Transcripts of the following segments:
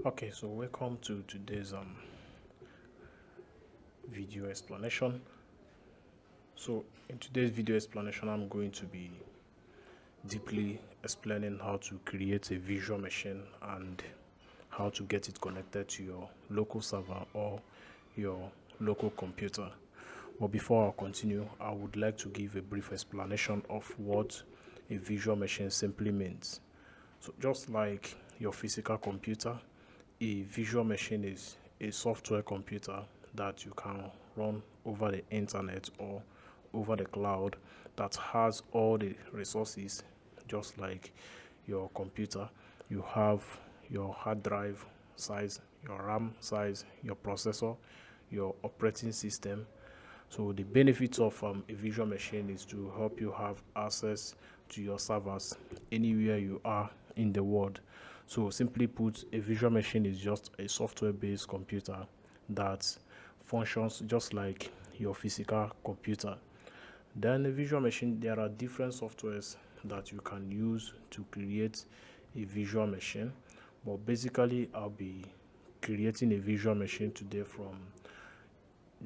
Okay, so welcome to today's video explanation. So in today's video explanation, I'm going to be deeply explaining how to create a visual machine and how to get it connected to your local server or your local computer. But before I continue, I would like to give a brief explanation of what a visual machine simply means. So just like your physical computer, a visual machine is a software computer that you can run over the internet or over the cloud that has all the resources just like your computer. You have your hard drive size, your RAM size, your processor, your operating system. So the benefits of a visual machine is to help you have access to your servers anywhere you are in the world. So simply put, a visual machine is just a software-based computer that functions just like your physical computer. Then a visual machine, there are different softwares that you can use to create a visual machine. But basically, I'll be creating a visual machine today from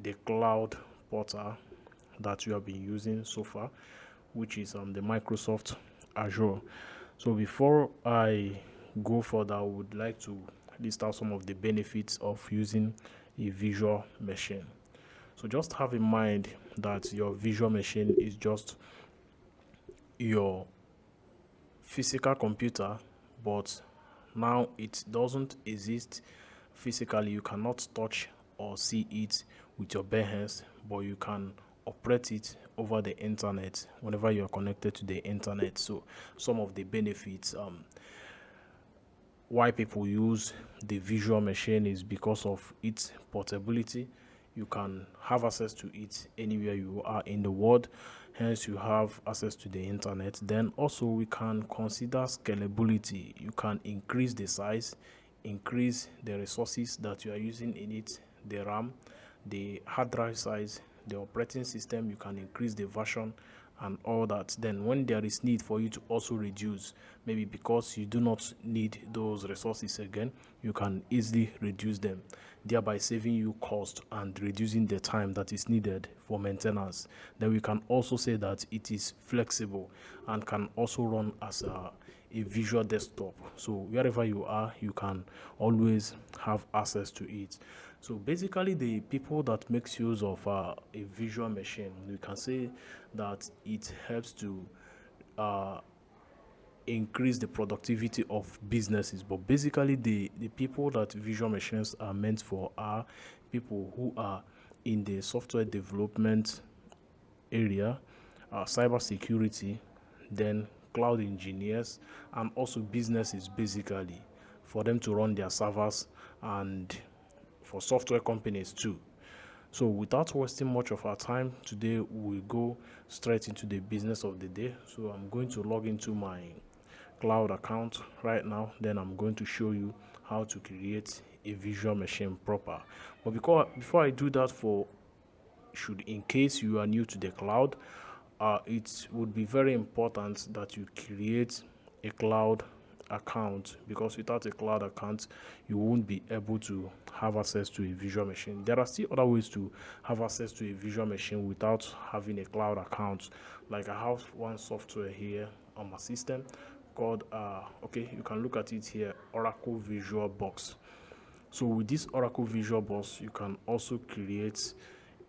the cloud portal that you have been using so far, which is the Microsoft Azure. So before I go further, I would like to list out some of the benefits of using a visual machine. So just have in mind that your visual machine is just your physical computer, but now it doesn't exist physically. You cannot touch or see it with your bare hands, but you can operate it over the internet whenever you are connected to the internet. So some of the benefits why people use the visual machine is because of its portability. You can have access to it anywhere you are in the world, hence you have access to the internet. Then also we can consider scalability. You can increase the size, increase the resources that you are using in it, the RAM, the hard drive size, the operating system. You can increase the version and all that. Then when there is need for you to also reduce, maybe because you do not need those resources again, you can easily reduce them, thereby saving you cost and reducing the time that is needed for maintenance. Then we can also say that it is flexible and can also run as a visual desktop. So wherever you are, you can always have access to it. So basically, the people that makes use of a visual machine, we can say that it helps to increase the productivity of businesses. But basically, the people that visual machines are meant for are people who are in the software development area, cyber security, then cloud engineers, and also businesses basically, for them to run their servers, and for software companies too. So without wasting much of our time today, we'll go straight into the business of the day. So I'm going to log into my cloud account right now, then I'm going to show you how to create a visual machine proper. But before I do that, for should in case you are new to the cloud, it would be very important that you create a cloud account, because without a cloud account you won't be able to have access to a visual machine. There are still other ways to have access to a visual machine without having a cloud account. Like I have one software here on my system called okay, you can look at it here, Oracle Visual Box. So with this Oracle Visual Box, you can also create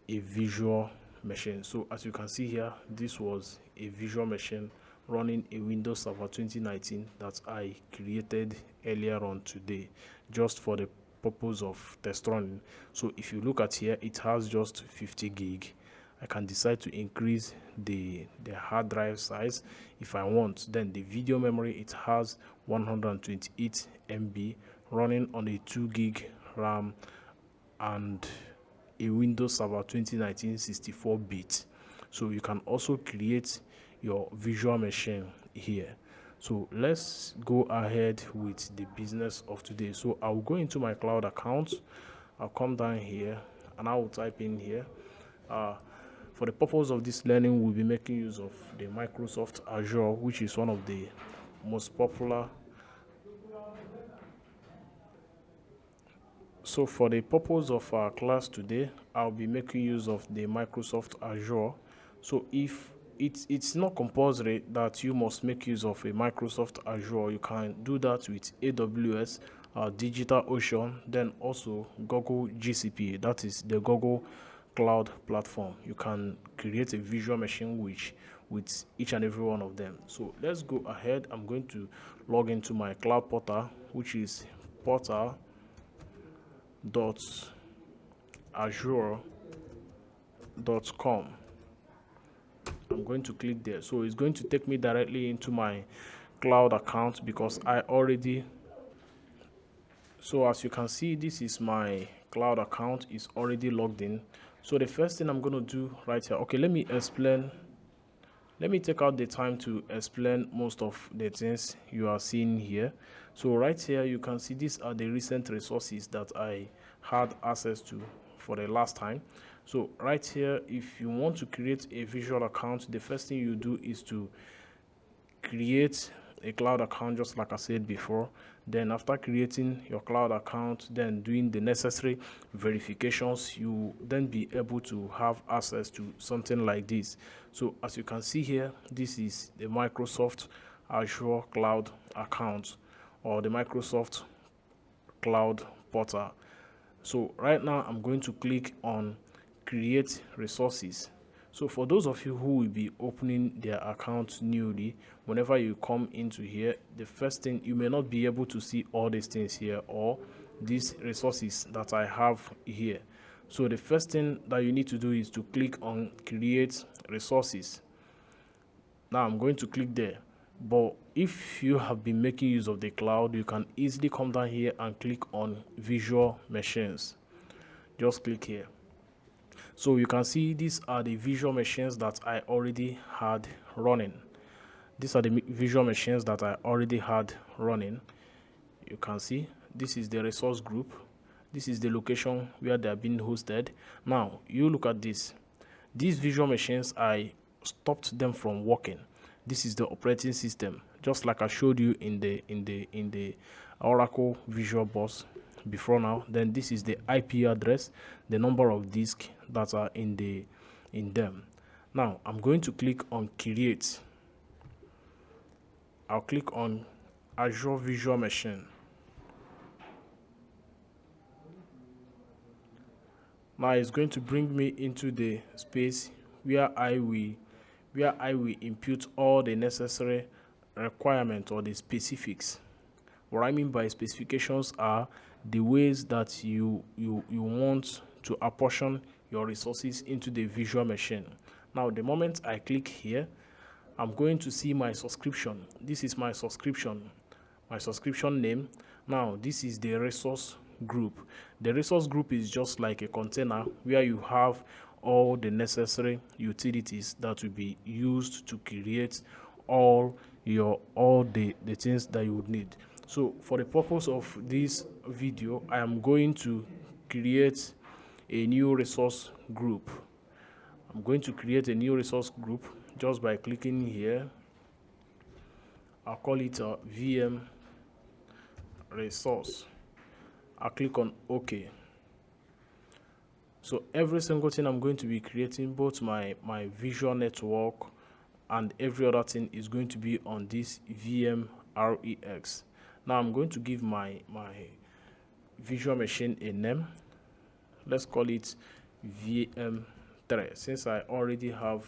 a visual machine. So as you can see here, this was a visual machine running a Windows Server 2019 that I created earlier on today, just for the purpose of test running. So if you look at here, it has just 50 gig. I can decide to increase the hard drive size if I want. Then the video memory, it has 128 MB running on a 2 gig RAM and a Windows Server 2019 64-bit. So you can also create your visual machine here. So let's go ahead with the business of today. So I'll go into my cloud account, I'll come down here and I will type in here. For the purpose of this learning, we'll be making use of the Microsoft Azure, which is one of the most popular So for the purpose of our class today, I'll be making use of the Microsoft Azure. So if it's not compulsory that you must make use of a Microsoft Azure, you can do that with AWS, DigitalOcean, then also Google GCP, that is the Google Cloud Platform. You can create a virtual machine with each and every one of them. So let's go ahead. I'm going to log into my cloud portal, which is portal azure.com. I'm going to click there. So it's going to take me directly into my cloud account because I already, so as you can see, this is my cloud account is already logged in. So the first thing I'm going to do right here, okay, let me take out the time to explain most of the things you are seeing here. So right here you can see these are the recent resources that I had access to for the last time. So right here, if you want to create a visual account, the first thing you do is to create a cloud account, just like I said before. Then after creating your cloud account, then doing the necessary verifications, you then be able to have access to something like this. So as you can see here, this is the Microsoft Azure cloud account or the Microsoft cloud portal. So right now I'm going to click on create resources. So for those of you who will be opening their account newly, whenever you come into here, the first thing, you may not be able to see all these things here or these resources that I have here. So the first thing that you need to do is to click on create resources. Now I'm going to click there. But if you have been making use of the cloud, you can easily come down here and click on visual machines. Just click here. So you can see these are the visual machines that I already had running. These are the visual machines that I already had running. You can see this is the resource group. This is the location where they are being hosted. Now you look at this. These visual machines, I stopped them from working. This is the operating system, just like I showed you in the Oracle Visual Bus before now. Then this is the IP address, the number of disks that are in them. Now I'm going to click on create. I'll click on Azure Visual Machine. Now it's going to bring me into the space where I will input all the necessary requirements or the specifics. What I mean by specifications are the ways that you want to apportion your resources into the visual machine. Now the moment I click here, I'm going to see my subscription. This is my subscription name. Now this is the resource group. The resource group is just like a container where you have all the necessary utilities that will be used to create all the things that you would need. So for the purpose of this video, I am going to create a new resource group. I'm going to create a new resource group just by clicking here. I'll call it a VM resource. I'll click on OK. So every single thing I'm going to be creating, both my visual network and every other thing, is going to be on this VM REX. Now I'm going to give my visual machine a name. Let's call it VM3, since I already have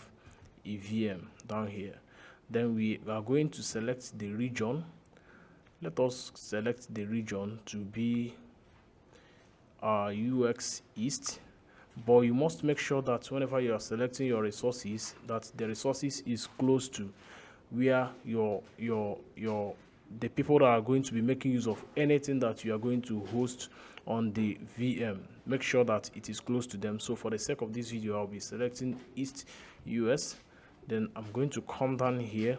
a VM down here. Then we are going to select the region. Let us select the region to be UX East. But you must make sure that whenever you are selecting your resources, that the resources is close to where the people that are going to be making use of anything that you are going to host on the VM. Make sure that it is close to them. So for the sake of this video, I'll be selecting East US. Then I'm going to come down here.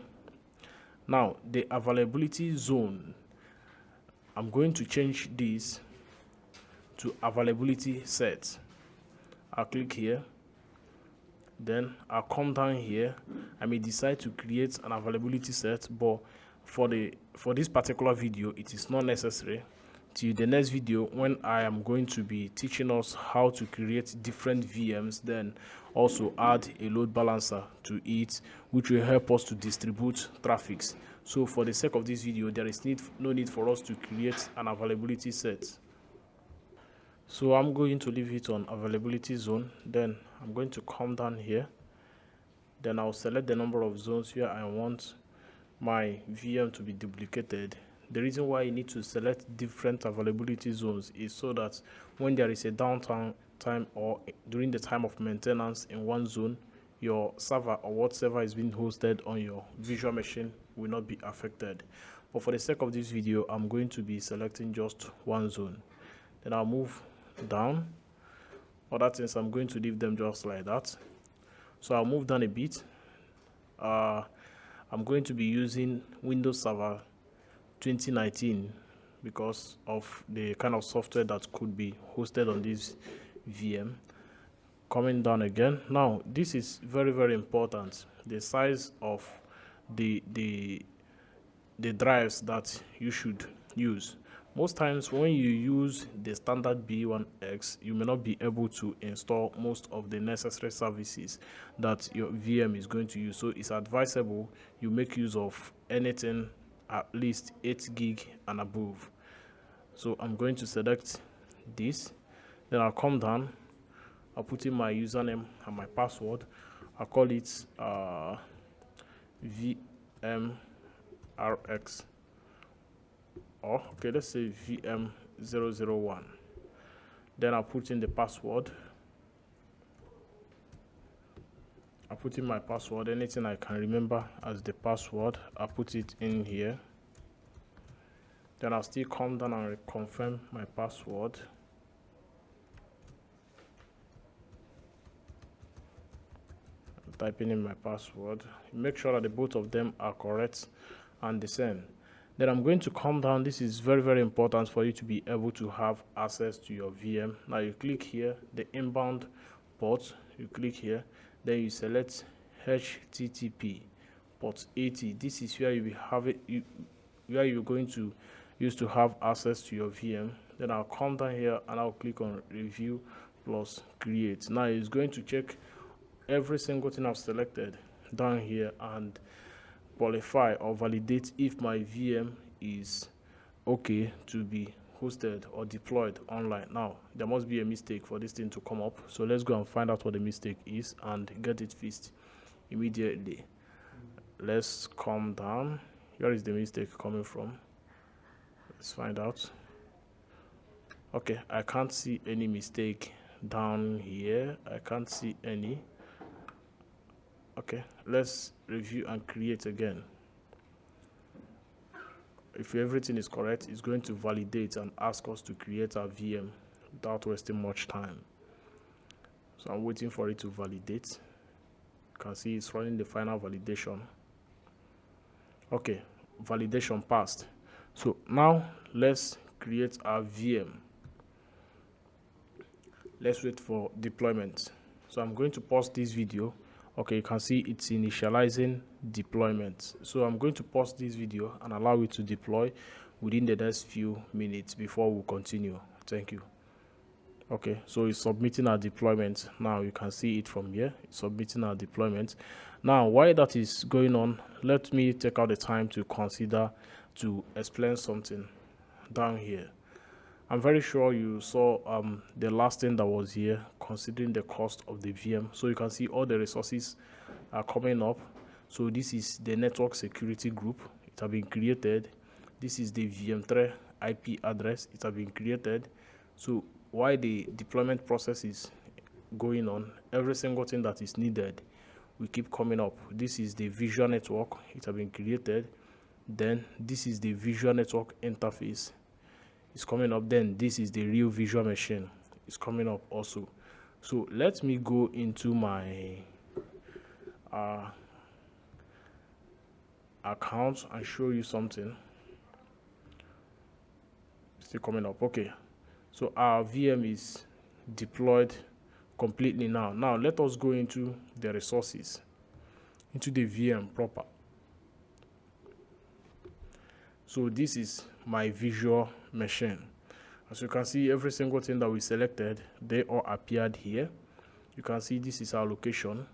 Now the availability zone, I'm going to change this to availability set. I'll click here. Then I'll come down here. I may decide to create an availability set, but for this particular video, it is not necessary till the next video, when I am going to be teaching us how to create different VMs, then also add a load balancer to it, which will help us to distribute traffics. So for the sake of this video, there is no need for us to create an availability set. So I'm going to leave it on availability zone. Then I'm going to come down here. Then I'll select the number of zones where I want my VM to be duplicated. The reason why you need to select different availability zones is so that when there is a downtime or during the time of maintenance in one zone, your server or whatever is being hosted on your virtual machine will not be affected. But for the sake of this video, I'm going to be selecting just one zone. Then I'll move down. Other things, I'm going to leave them just like that. So I'll move down a bit. I'm going to be using Windows Server 2019 because of the kind of software that could be hosted on this VM. Coming down again. Now, this is very, very important. The size of the drives that you should use. Most times when you use the standard B1X, you may not be able to install most of the necessary services that your VM is going to use. So it's advisable you make use of anything at least 8 gig and above. So I'm going to select this. Then I'll come down. I'll put in my username and my password. I'll call it VMRX. Or okay, let's say VM001. Then I'll put in the password. I'll put in my password, anything I can remember as the password, I'll put it in here. Then I'll still come down and confirm my password. I'm typing in my password. Make sure that the both of them are correct and the same. Then I'm going to come down. This is very, very important for you to be able to have access to your VM. Now you click here, the inbound port, you click here, then you select HTTP port 80. This is where you will have it, where you're going to use to have access to your VM. Then I'll come down here and I'll click on review plus create. Now it's going to check every single thing I've selected down here and qualify or validate if my VM is okay to be hosted or deployed online. Now there must be a mistake for this thing to come up, so let's go and find out what the mistake is and get it fixed immediately. Let's come down. Where is the mistake coming from? Let's find out. Okay, I can't see any mistake down here. I can't see any. Okay, let's review and create again. If everything is correct, it's going to validate and ask us to create our VM without wasting much time. So I'm waiting for it to validate. You can see it's running the final validation. Okay, validation passed. So now let's create our VM. Let's wait for deployment. So I'm going to pause this video. Okay, you can see it's initializing deployment. So I'm going to pause this video and allow it to deploy within the next few minutes before we continue. Thank you. Okay, so it's submitting our deployment. Now you can see it from here. It's submitting our deployment. Now, while that is going on, let me take out the time to consider to explain something down here. I'm very sure you saw the last thing that was here, considering the cost of the VM. So you can see all the resources are coming up. So this is the network security group. It has been created. This is the VM3 IP address. It has been created. So while the deployment process is going on, every single thing that is needed will keep coming up. This is the visual network. It has been created. Then this is the visual network interface. It's coming up. Then this is the real visual machine. It's coming up also. So let me go into my account and show you something. Still coming up. Okay, so our VM is deployed completely now. Now let us go into the resources, into the VM proper. So this is my visual machine. As you can see, every single thing that we selected, they all appeared here. You can see this is our location.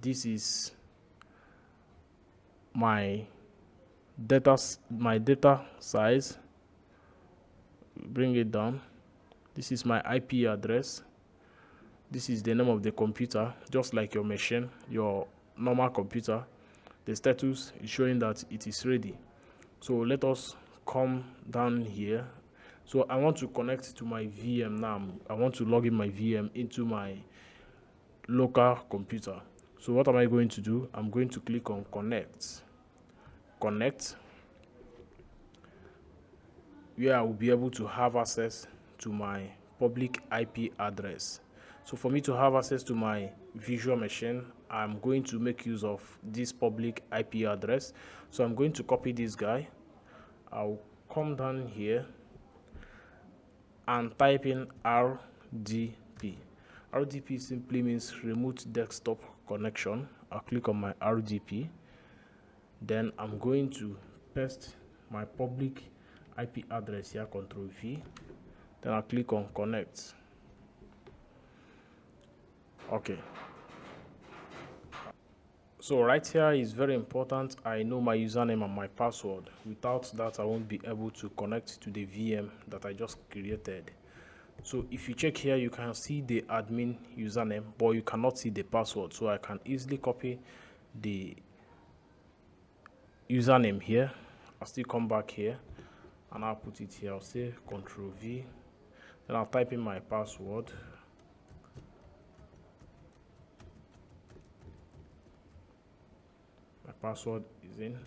This is my data size. Bring it down. This is my IP address. This is the name of the computer, just like your machine, your normal computer. The status is showing that it is ready. So let us come down here. So I want to connect to my VM now. I want to log in my VM into my local computer. So what am I going to do? I'm going to click on connect. Connect, where I will be able to have access to my public IP address. So for me to have access to my virtual machine, I'm going to make use of this public IP address. So I'm going to copy this guy. I'll come down here and type in RDP. RDP simply means remote desktop connection. I'll click on my RDP. Then I'm going to paste my public IP address here, Control V. Then I'll click on connect. Okay. So right here is very important. I know my username and my password. Without that, I won't be able to connect to the VM that I just created. So if you check here, you can see the admin username, but you cannot see the password. So I can easily copy the username here. I'll still come back here and I'll put it here. I'll say Control V. Then I'll type in my password. My password is in.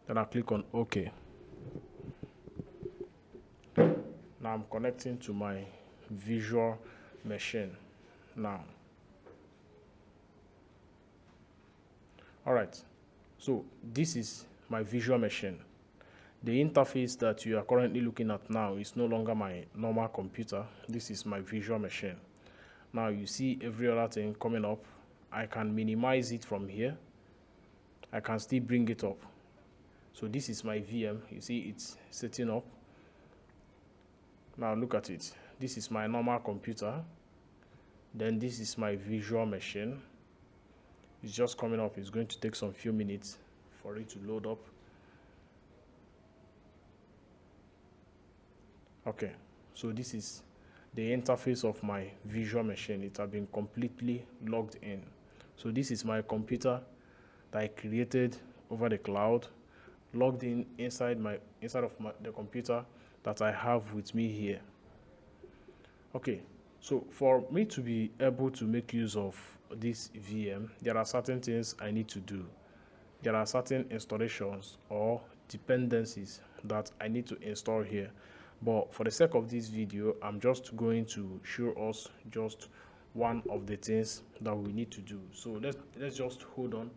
Then I'll click on OK. Now I'm connecting to my visual machine now. All right. So this is my visual machine. The interface that you are currently looking at now is no longer my normal computer. This is my visual machine. Now you see every other thing coming up. I can minimize it from here. I can still bring it up. So this is my VM. You see it's setting up. Now look at it. This is my normal computer. Then this is my visual machine. It's just coming up. It's going to take some few minutes for it to load up. Okay, so this is the interface of my visual machine. It has been completely logged in. So this is my computer that I created over the cloud, logged in inside of the computer that I have with me here. Okay, so for me to be able to make use of this VM, there are certain things I need to do. There are certain installations or dependencies that I need to install here. But for the sake of this video, I'm just going to show us just one of the things that we need to do. So let's just hold on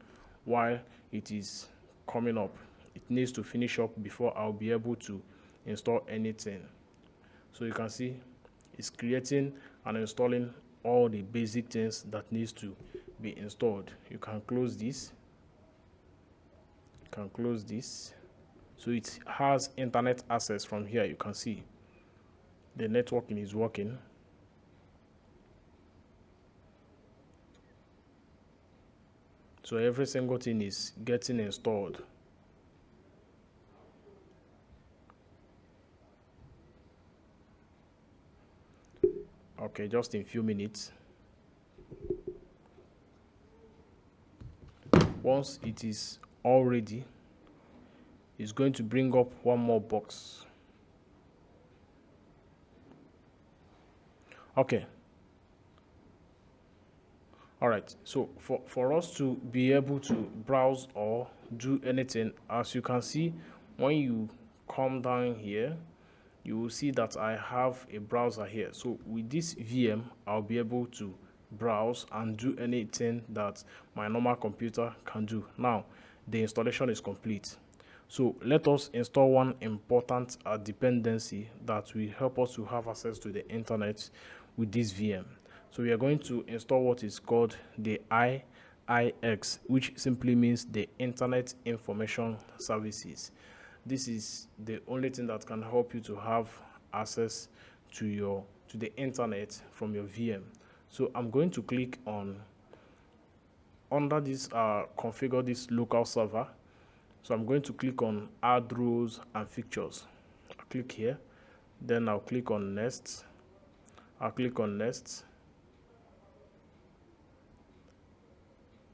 while it is coming up. It needs to finish up before I'll be able to install anything. So you can see it's creating and installing all the basic things that needs to be installed. You can close this. You can close this. So it has internet access from here. You can see the networking is working. So every single thing is getting installed. Okay, just in a few minutes. Once it is all ready, it's going to bring up one more box. Okay. All right. So for us to be able to browse or do anything, as you can see, when you come down here, you will see that I have a browser here. So with this VM, I'll be able to browse and do anything that my normal computer can do. Now, the installation is complete. So let us install one important dependency that will help us to have access to the internet with this VM. So we are going to install what is called the IIX, which simply means the Internet Information Services. This is the only thing that can help you to have access to the internet from your VM. So I'm going to click on under this configure this local server. So I'm going to click on add roles and fixtures. I'll click here, then I'll click on next. I'll click on next.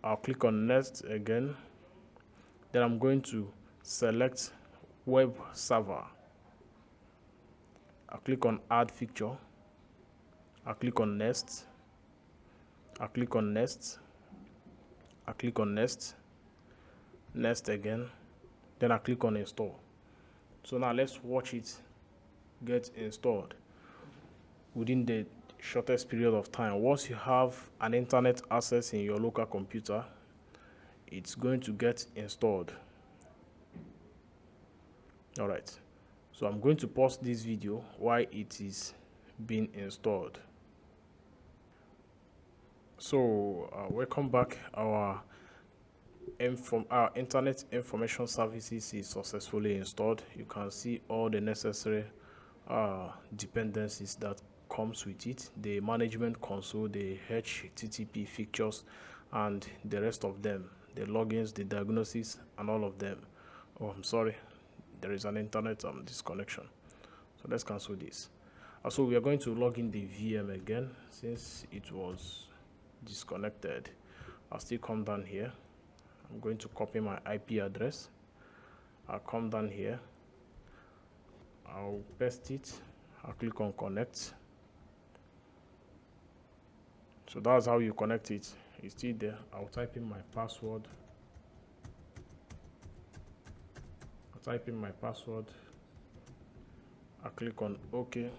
I'll click on next again. Then I'm going to select web server. I'll click on add fixture. I'll click on next. I'll click on next. I'll click on next. Next again. Then I'll click on install. So now let's watch it get installed within the shortest period of time. Once you have an internet access in your local computer, it's going to get installed. All right, so I'm going to pause this video while it is being installed. So welcome back. Our internet information services is successfully installed. You can see all the necessary dependencies that comes with it, the management console, the HTTP features, and the rest of them, the logins, the diagnosis, and all of them. Oh, I'm sorry, there is an internet disconnection, so let's cancel this. Also, we are going to log in the VM again since it was disconnected. I'll still come down here. I'm going to copy my IP address. I'll come down here, I'll paste it, I'll click on connect. So that's how you connect it. It's still there. I'll type in my password. I'll click on OK.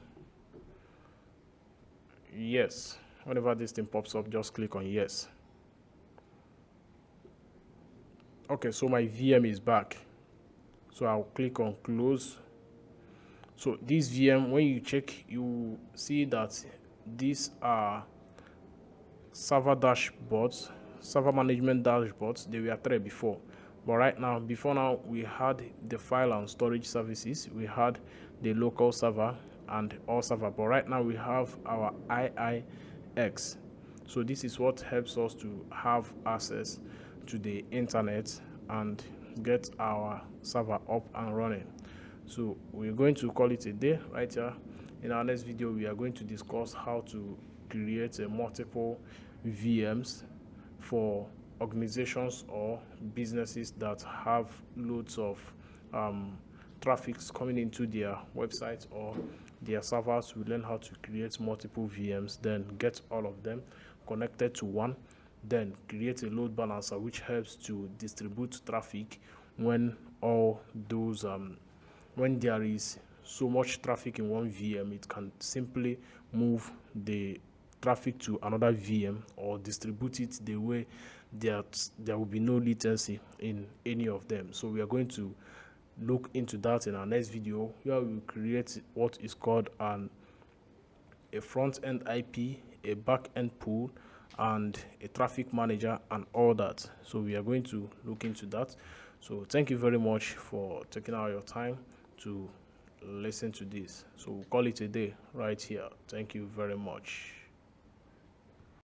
Yes. Whenever this thing pops up, just click on yes. Okay, so my VM is back. So I'll click on close. So this VM, when you check, you see that these are server dashboards, server management dashboards. They were 3 before, but right now, before now, we had the file and storage services, we had the local server and all server, but right now we have our IIX. So this is what helps us to have access to the internet and get our server up and running. So we're going to call it a day right here. In our next video, we are going to discuss how to create multiple VMs for organizations or businesses that have loads of traffic coming into their websites or their servers. We learn how to create multiple VMs, then get all of them connected to one, then create a load balancer which helps to distribute traffic when all those when there is so much traffic in one VM. It can simply move the traffic to another VM or distribute it the way that there will be no latency in any of them. So we are going to look into that in our next video, where we will create what is called a front-end IP, a back-end pool, and a traffic manager and all that. So we are going to look into that. So thank you very much for taking out your time to listen to this. So we'll call it a day right here. Thank you very much.